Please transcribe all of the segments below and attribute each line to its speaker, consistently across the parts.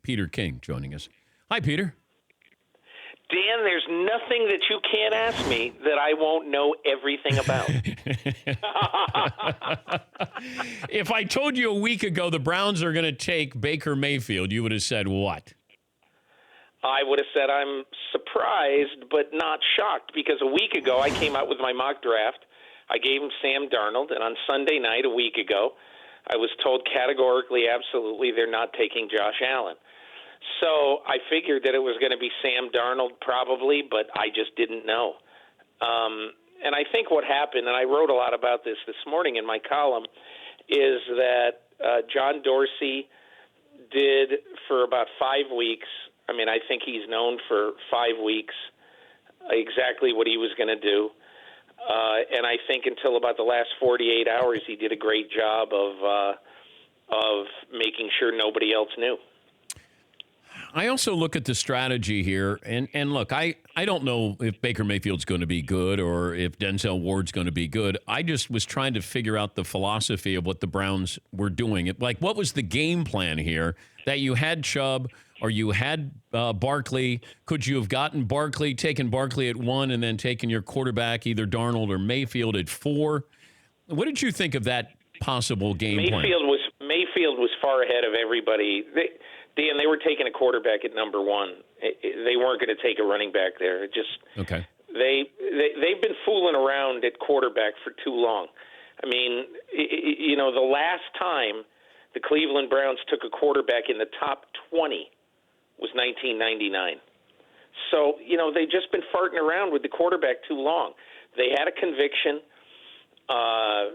Speaker 1: Peter King joining us. Hi, Peter.
Speaker 2: Dan, there's nothing that you can't ask me that I won't know everything about.
Speaker 1: If I told you a week ago the Browns are going to take Baker Mayfield, you would have said what?
Speaker 2: I would have said I'm surprised but not shocked, because a week ago I came out with my mock draft. I gave him Sam Darnold, and on Sunday night a week ago I was told categorically, absolutely, they're not taking Josh Allen. So I figured that it was going to be Sam Darnold probably, but I just didn't know. And I think what happened, and I wrote a lot about this morning in my column, is that John Dorsey did for about 5 weeks. I mean, I think he's known for 5 weeks exactly what he was going to do. And I think until about the last 48 hours, he did a great job of making sure nobody else knew.
Speaker 1: I also look at the strategy here, and look, I don't know if Baker Mayfield's going to be good or if Denzel Ward's going to be good. I just was trying to figure out the philosophy of what the Browns were doing. Like, what was the game plan here? That you had Chubb or you had Barkley. Could you have gotten Barkley, taken Barkley at 1, and then taken your quarterback, either Darnold or Mayfield, at 4? What did you think of that possible game plan?
Speaker 2: Mayfield was far ahead of everybody. Dan, they were taking a quarterback at number 1. They weren't going to take a running back there. It just
Speaker 1: okay.
Speaker 2: They've been fooling around at quarterback for too long. I mean, the last time the Cleveland Browns took a quarterback in the top 20 was 1999. So, they've just been farting around with the quarterback too long. They had a conviction. I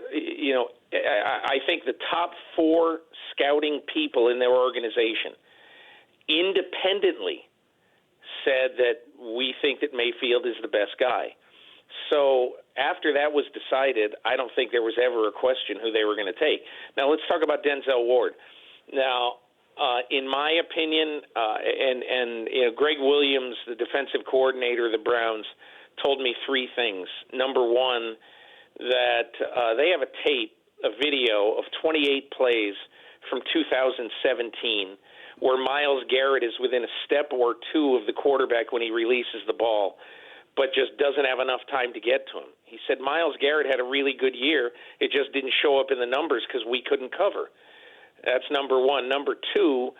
Speaker 2: think the top 4 scouting people in their organization independently said that we think that Mayfield is the best guy. So after that was decided, I don't think there was ever a question who they were going to take. Now let's talk about Denzel Ward. Now, in my opinion, Greg Williams, the defensive coordinator of the Browns, told me 3 things. Number 1, that they have a video of 28 plays from 2017 where Myles Garrett is within a step or 2 of the quarterback when he releases the ball, but just doesn't have enough time to get to him. He said Myles Garrett had a really good year. It just didn't show up in the numbers because we couldn't cover. That's number 1. Number 2,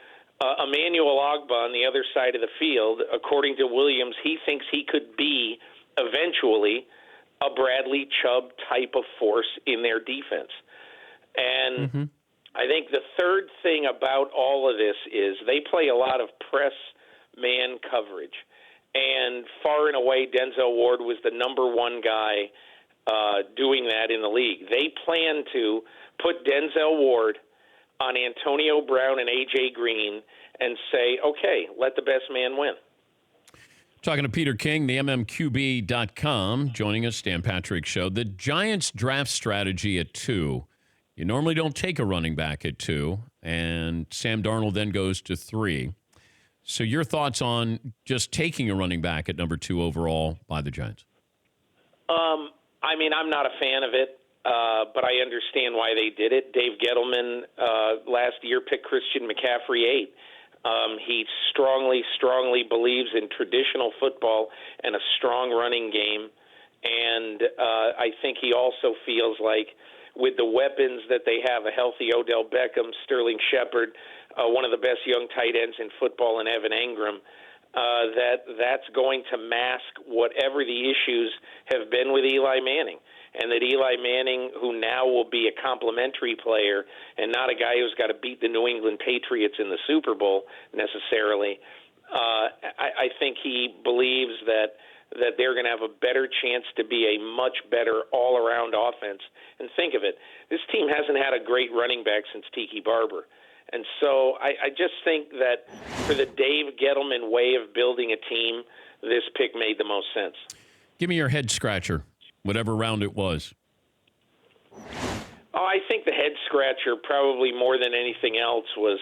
Speaker 2: Emmanuel Ogbah on the other side of the field, according to Williams, he thinks he could be eventually a Bradley Chubb type of force in their defense. And I think the third thing about all of this is they play a lot of press man coverage. And far and away, Denzel Ward was the number 1 guy doing that in the league. They plan to put Denzel Ward on Antonio Brown and A.J. Green and say, okay, let the best man win.
Speaker 1: Talking to Peter King, the MMQB.com, joining us, Dan Patrick Show. The Giants draft strategy at 2. You normally don't take a running back at 2, and Sam Darnold then goes to 3. So your thoughts on just taking a running back at number 2 overall by the Giants?
Speaker 2: I mean, I'm not a fan of it, but I understand why they did it. Dave Gettleman last year picked Christian McCaffrey 8. He strongly believes in traditional football and a strong running game. And I think he also feels like with the weapons that they have, a healthy Odell Beckham, Sterling Shepard, one of the best young tight ends in football, and Evan Engram, that's going to mask whatever the issues have been with Eli Manning. And that Eli Manning, who now will be a complimentary player and not a guy who's got to beat the New England Patriots in the Super Bowl necessarily, I think he believes that they're going to have a better chance to be a much better all-around offense. And think of it, this team hasn't had a great running back since Tiki Barber. And so I just think that for the Dave Gettleman way of building a team, this pick made the most sense.
Speaker 1: Give me your head scratcher, whatever round it was.
Speaker 2: Oh, I think the head scratcher probably more than anything else was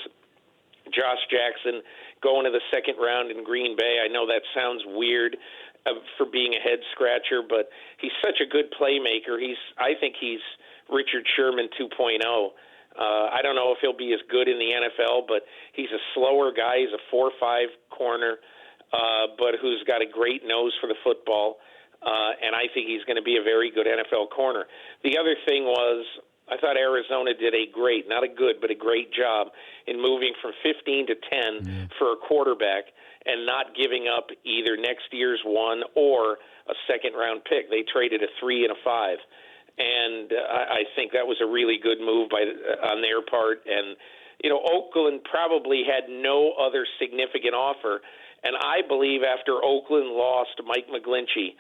Speaker 2: Josh Jackson going to the second round in Green Bay. I know that sounds weird for being a head scratcher, but he's such a good playmaker. I think he's Richard Sherman 2.0. I don't know if he'll be as good in the NFL, but he's a slower guy. He's a 4-5 corner, but who's got a great nose for the football. And I think he's going to be a very good NFL corner. The other thing was, I thought Arizona did a great, not a good, but a great job in moving from 15 to 10 for a quarterback and not giving up either next year's one or a second-round pick. They traded a 3 and a 5. And I think that was a really good move on their part. And, Oakland probably had no other significant offer. And I believe after Oakland lost Mike McGlinchey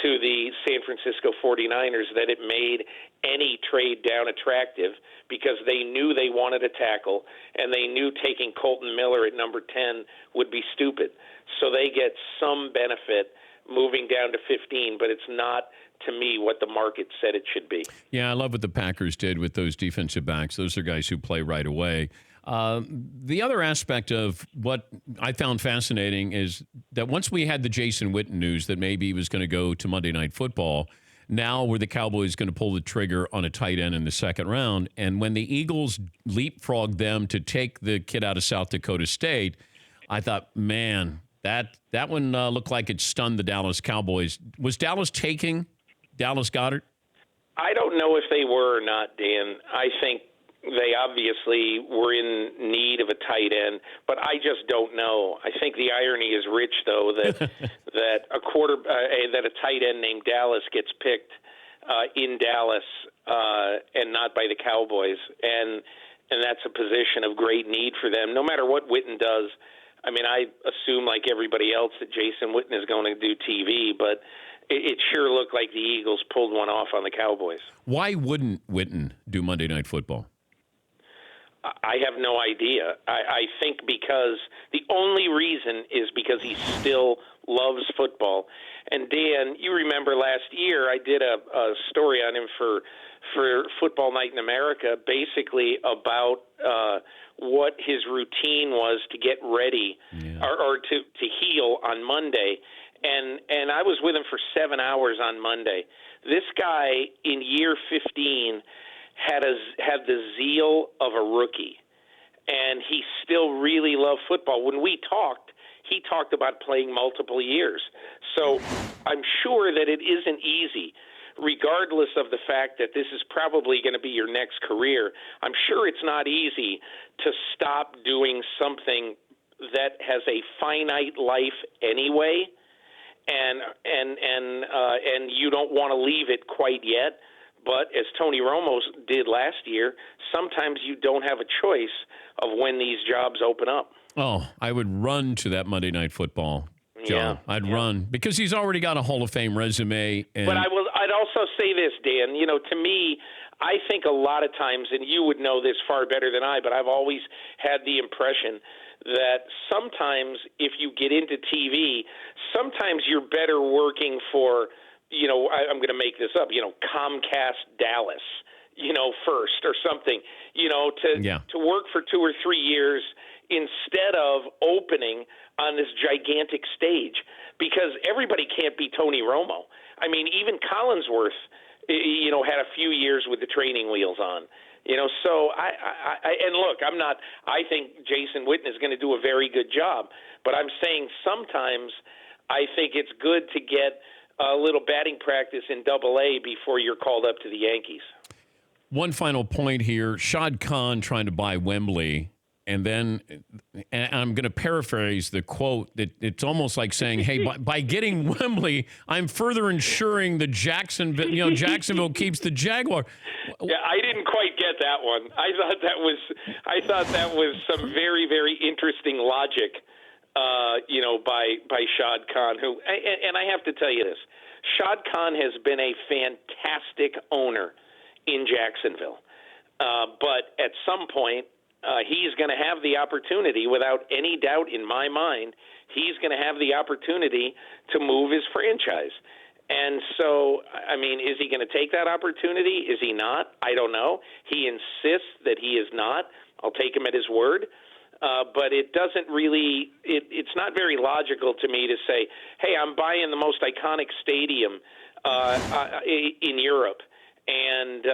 Speaker 2: to the San Francisco 49ers that it made any trade down attractive because they knew they wanted a tackle and they knew taking Colton Miller at number 10 would be stupid. So they get some benefit moving down to 15, but it's not, to me, what the market said it should be.
Speaker 1: Yeah, I love what the Packers did with those defensive backs. Those are guys who play right away. The other aspect of what I found fascinating is that once we had the Jason Witten news that maybe he was going to go to Monday Night Football, now were the Cowboys going to pull the trigger on a tight end in the second round? And when the Eagles leapfrogged them to take the kid out of South Dakota State, I thought, man, that one looked like it stunned the Dallas Cowboys. Was Dallas taking Dallas Goedert?
Speaker 2: I don't know if they were or not, Dan. I think they obviously were in need of a tight end, but I just don't know. I think the irony is rich, though, that that a tight end named Dallas gets picked in Dallas and not by the Cowboys, and that's a position of great need for them. No matter what Witten does, I mean, I assume like everybody else that Jason Witten is going to do TV, but it sure looked like the Eagles pulled one off on the Cowboys.
Speaker 1: Why wouldn't Witten do Monday Night Football?
Speaker 2: I have no idea. I think because the only reason is because he still loves football. And Dan, you remember last year I did a story on him for Football Night in America, basically about what his routine was to get ready or to heal on Monday. And I was with him for 7 hours on Monday. This guy in year 15 had the zeal of a rookie, and he still really loved football. When we talked, he talked about playing multiple years. So I'm sure that it isn't easy, regardless of the fact that this is probably going to be your next career. I'm sure it's not easy to stop doing something that has a finite life anyway, and you don't want to leave it quite yet. But as Tony Romo did last year, sometimes you don't have a choice of when these jobs open up. Oh,
Speaker 1: I would run to that Monday Night Football, Joe.
Speaker 2: Yeah,
Speaker 1: I'd run because he's already got a Hall of Fame resume.
Speaker 2: But I'd also say this, Dan. To me, I think a lot of times, and you would know this far better than I, but I've always had the impression that sometimes if you get into TV, sometimes you're better working for – I'm going to make this up, Comcast Dallas, first or something, to work for 2 or 3 years instead of opening on this gigantic stage, because everybody can't be Tony Romo. I mean, even Collinsworth, had a few years with the training wheels on. So and look, I think Jason Witten is going to do a very good job, but I'm saying sometimes I think it's good to get a little batting practice in Double-A before you're called up to the Yankees.
Speaker 1: One final point here. Shad Khan trying to buy Wembley, and then and I'm going to paraphrase the quote, that it's almost like saying, hey, by getting Wembley, I'm further ensuring the Jacksonville keeps the Jaguar.
Speaker 2: Yeah, I didn't quite get that one. I thought that was some very, very interesting logic. By Shad Khan, who, and I have to tell you this, Shad Khan has been a fantastic owner in Jacksonville. But at some point, he's going to have the opportunity, without any doubt in my mind, he's going to have the opportunity to move his franchise. And so, I mean, is he going to take that opportunity? Is he not? I don't know. He insists that he is not. I'll take him at his word. But it doesn't really it's not very logical to me to say, hey, I'm buying the most iconic stadium in Europe, and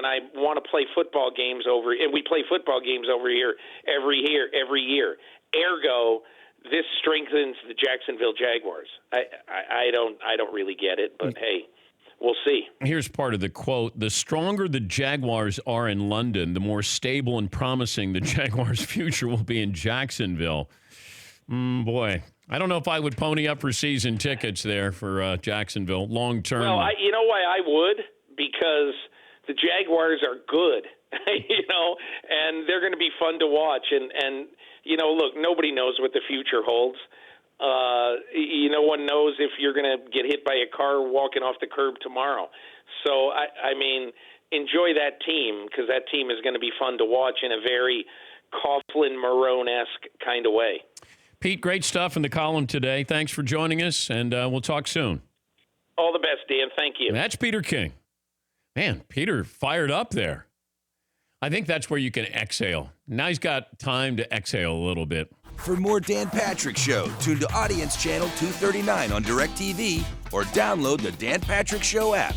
Speaker 2: I want to play football games over, and we play football games over here every year. Ergo, this strengthens the Jacksonville Jaguars. I don't really get it, but hey, we'll see.
Speaker 1: Here's part of the quote: "The stronger the Jaguars are in London, the more stable and promising the Jaguars' future will be in Jacksonville." Boy, I don't know if I would pony up for season tickets there for Jacksonville long term.
Speaker 2: Well, you know why I would? Because the Jaguars are good, and they're going to be fun to watch. And look, nobody knows what the future holds. No one knows if you're going to get hit by a car walking off the curb tomorrow. So, I mean, enjoy that team, because that team is going to be fun to watch in a very Coughlin-Marone-esque kind of way.
Speaker 1: Pete, great stuff in the column today. Thanks for joining us, and we'll talk soon.
Speaker 2: All the best, Dan. Thank you.
Speaker 1: That's Peter King. Man, Peter fired up there. I think that's where you can exhale. Now he's got time to exhale a little bit.
Speaker 3: For more Dan Patrick Show, tune to Audience Channel 239 on DirecTV or download the Dan Patrick Show app.